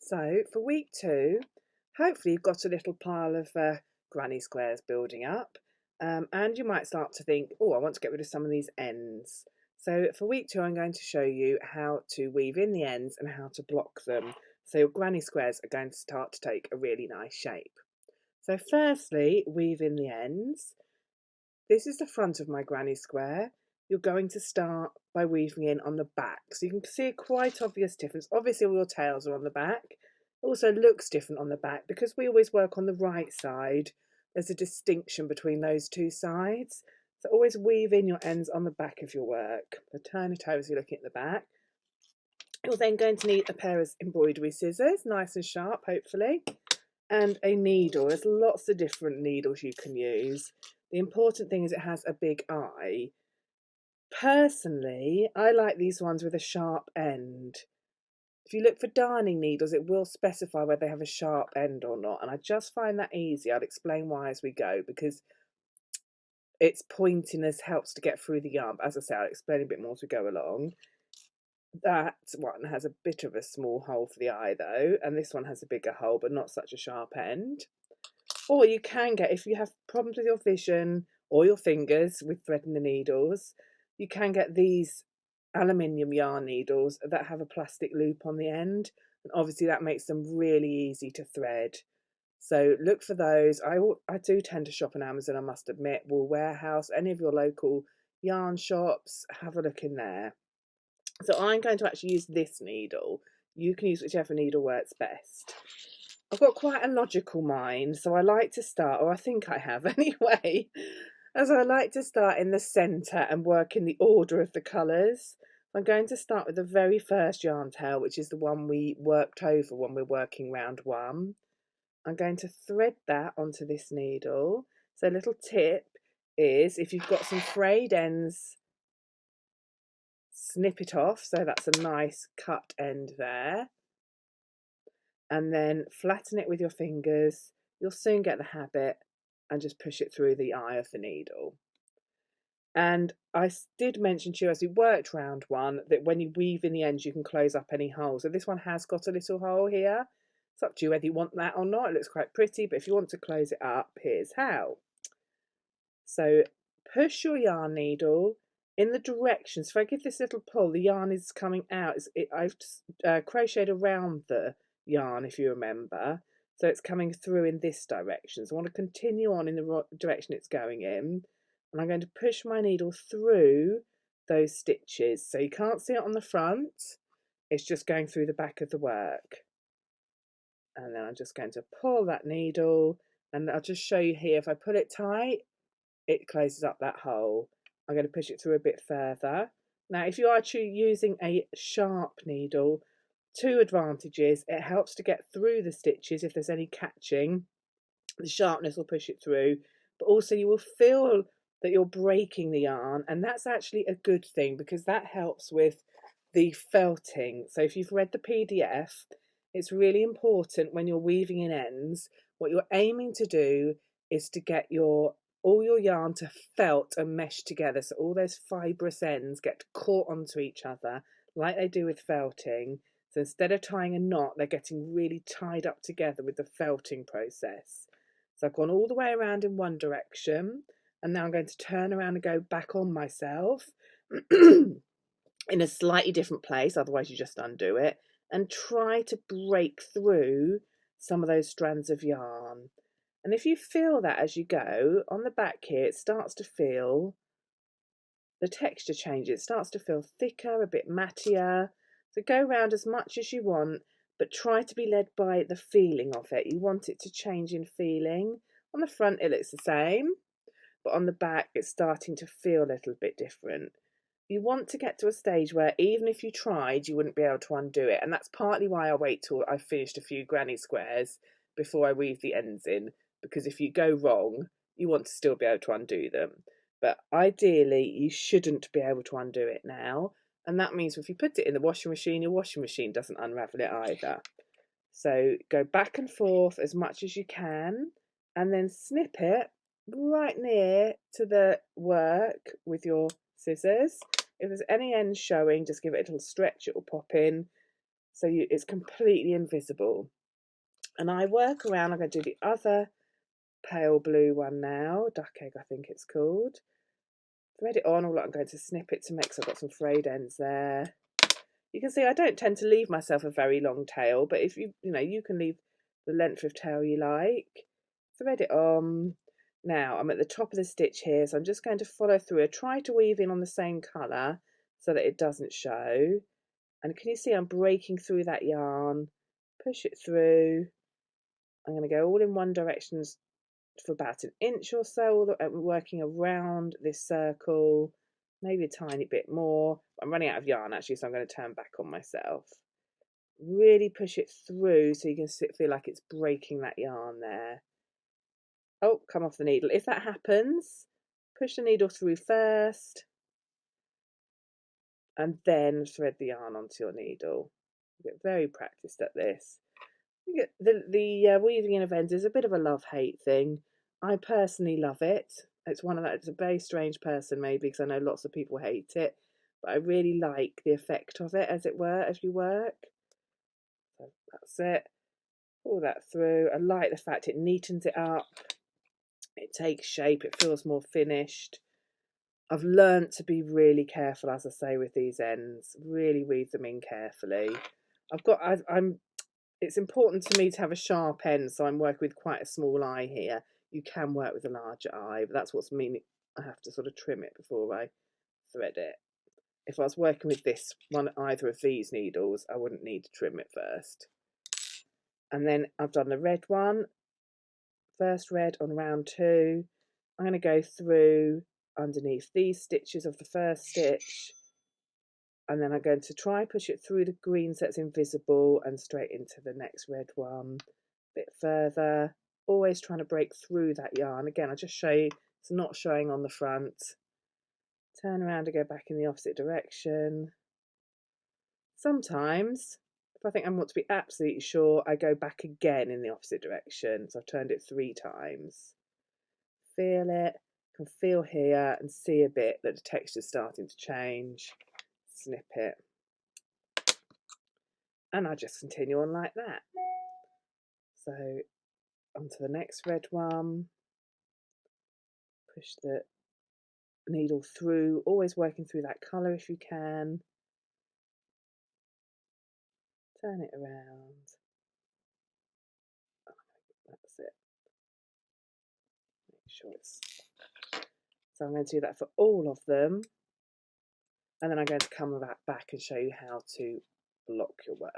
So for week 2, hopefully you've got a little pile of granny squares building up, and you might start to think, oh, I want to get rid of some of these ends. So for week 2, I'm going to show you how to weave in the ends and how to block them. So your granny squares are going to start to take a really nice shape. So firstly, weave in the ends. This is the front of my granny square. You're going to start by weaving in on the back. So you can see a quite obvious difference. Obviously all your tails are on the back. It also looks different on the back because we always work on the right side. There's a distinction between those two sides. So always weave in your ends on the back of your work. So turn it over as you're looking at the back. You're then going to need a pair of embroidery scissors, nice and sharp, hopefully, and a needle. There's lots of different needles you can use. The important thing is it has a big eye. Personally, I like these ones with a sharp end. If you look for darning needles, it will specify whether they have a sharp end or not, and I just find that easy. I'll explain why as we go, because its pointiness helps to get through the yarn. But as I say, I'll explain a bit more as we go along. That one has a bit of a small hole for the eye though, and this one has a bigger hole, but not such a sharp end. Or you can get, if you have problems with your vision or your fingers with threading the needles, you can get these aluminium yarn needles that have a plastic loop on the end, and obviously that makes them really easy to thread. So look for those. I do tend to shop on Amazon, I must admit. Wool Warehouse, any of your local yarn shops, have a look in there. So I'm going to actually use this needle. You can use whichever needle works best. I've got quite a logical mind, so I like to start, or I think I have anyway, as I like to start in the centre and work in the order of the colours. I'm going to start with the very first yarn tail, which is the one we worked over when we're working round 1. I'm going to thread that onto this needle. So a little tip is, if you've got some frayed ends, snip it off, so that's a nice cut end there. And then flatten it with your fingers. You'll soon get the habit, and just push it through the eye of the needle. And I did mention to you as we worked round 1 that when you weave in the ends you can close up any holes. So this one has got a little hole here. It's up to you whether you want that or not. It looks quite pretty, but if you want to close it up, here's how. So push your yarn needle in the direction. So if I give this little pull, the yarn is coming out. I've crocheted around the yarn, if you remember, so it's coming through in this direction. So I want to continue on in the direction it's going in, and I'm going to push my needle through those stitches. So you can't see it on the front, it's just going through the back of the work. And then I'm just going to pull that needle, and I'll just show you here, if I pull it tight, it closes up that hole. I'm going to push it through a bit further. Now, if you are using a sharp needle, 2 advantages. It helps to get through the stitches if there's any catching. The sharpness will push it through, but also you will feel that you're breaking the yarn, and that's actually a good thing because that helps with the felting. So if you've read the PDF, it's really important when you're weaving in ends, what you're aiming to do is to get all your yarn to felt and mesh together, so all those fibrous ends get caught onto each other like they do with felting. So instead of tying a knot, they're getting really tied up together with the felting process. So I've gone all the way around in one direction, and now I'm going to turn around and go back on myself in a slightly different place, otherwise you just undo it, and try to break through some of those strands of yarn. And if you feel that as you go, on the back here, it starts to feel the texture changes. It starts to feel thicker, a bit mattier. So go round as much as you want, but try to be led by the feeling of it. You want it to change in feeling. On the front, it looks the same, but on the back, it's starting to feel a little bit different. You want to get to a stage where even if you tried, you wouldn't be able to undo it. And that's partly why I wait till I've finished a few granny squares before I weave the ends in, because if you go wrong, you want to still be able to undo them. But ideally, you shouldn't be able to undo it now. And that means if you put it in the washing machine, your washing machine doesn't unravel it either. So go back and forth as much as you can, and then snip it right near to the work with your scissors. If there's any ends showing, just give it a little stretch, it will pop in. so it's completely invisible. And I work around. I'm going to do the other pale blue one now, duck egg I think it's called. Thread it on. I'm going to snip it to make, so I've got some frayed ends there. You can see I don't tend to leave myself a very long tail, but if you can leave the length of tail you like. Thread it on. Now I'm at the top of the stitch here, so I'm just going to follow through. I try to weave in on the same colour so that it doesn't show. And can you see I'm breaking through that yarn? Push it through. I'm going to go all in one direction for about an inch or so, working around this circle, maybe a tiny bit more. I'm running out of yarn actually, so I'm going to turn back on myself. Really push it through so you can feel like it's breaking that yarn there. Oh, come off the needle. If that happens, push the needle through first and then thread the yarn onto your needle. You get very practiced at this. You get the weaving in events is a bit of a love-hate thing. I personally love it. It's a very strange person maybe, because I know lots of people hate it, but I really like the effect of it, as it were, as you work. So that's it. Pull that through. I like the fact it neatens it up. It takes shape. It feels more finished. I've learnt to be really careful, as I say, with these ends. Really weave them in carefully. It's important to me to have a sharp end, so I'm working with quite a small eye here. You can work with a larger eye, but that's what's meaning I have to sort of trim it before I thread it. If I was working with this one, either of these needles, I wouldn't need to trim it first. And then I've done the red one, first red on round 2. I'm going to go through underneath these stitches of the first stitch, and then I'm going to try push it through the green so it's invisible and straight into the next red one. A bit further, always trying to break through that yarn. Again, I just show you it's not showing on the front. Turn around and go back in the opposite direction. Sometimes, if I think I want to be absolutely sure, I go back again in the opposite direction. So I've turned it 3 times. Feel it, can feel here and see a bit that the texture's starting to change. Snip it. And I just continue on like that. So onto the next red one. Push the needle through, always working through that colour if you can. Turn it around. Oh, that's it. Make sure it's... So I'm going to do that for all of them. And then I'm going to come back and show you how to block your work.